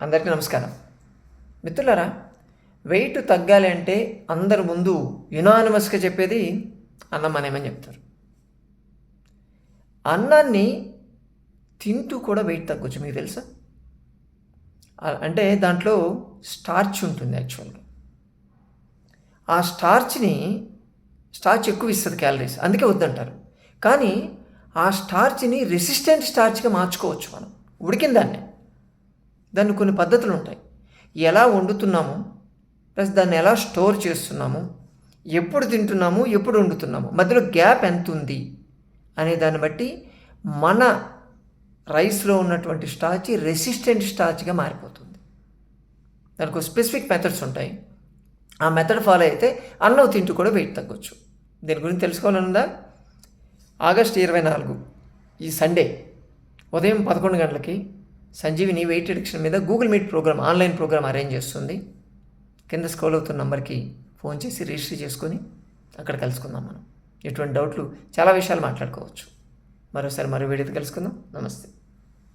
అందరికీ నమస్కారం. మిత్రులారా, వెయిట్ తగ్గాలి అంటే అందరి ముందు యునానిమస్గా చెప్పేది అన్నం మానేయమని చెప్తారు. అన్నాన్ని తింటూ కూడా వెయిట్ తగ్గొచ్చు. మీకు తెలుసా? అంటే దాంట్లో స్టార్చ్ ఉంటుంది. యాక్చువల్గా ఆ స్టార్చ్ ఎక్కువ ఇస్తుంది క్యాలరీస్, అందుకే వద్దంటారు. కానీ ఆ స్టార్చ్ని రెసిస్టెంట్ స్టార్చ్గా మార్చుకోవచ్చు మనం, ఉడికిన దాన్ని కొన్ని పద్ధతులు ఉంటాయి. ఎలా వండుతున్నాము, ప్లస్ దాన్ని ఎలా స్టోర్ చేస్తున్నాము, ఎప్పుడు తింటున్నాము, ఎప్పుడు వండుతున్నాము, మధ్యలో గ్యాప్ ఎంత ఉంది అనే దాన్ని బట్టి మన రైస్లో ఉన్నటువంటి స్టార్చ్ రెసిస్టెంట్ స్టార్చ్గా మారిపోతుంది. దానికి ఒక స్పెసిఫిక్ మెథడ్స్ ఉంటాయి. ఆ మెథడ్ ఫాలో అయితే అన్నం తింటూ కూడా వెయిట్ తగ్గొచ్చు. దీని గురించి తెలుసుకోవాలనుందా? ఆగస్టు 24 ఈ సండే ఉదయం 11 గంటలకి సంజీవిని వెయిట్ రిడక్షన్ మీద Google Meet program, online program arrange చేస్తుంది. కింద స్క్రోల్ అవుతున్న నంబర్కి ఫోన్ చేసి రిజిస్టర్ చేసుకొని అక్కడ కలుసుకుందాం. మనం ఎటువంటి డౌట్లు, చాలా విషయాలు మాట్లాడుకోవచ్చు. మరోసారి మరో వీడియోతో కలుసుకుందాం. నమస్తే.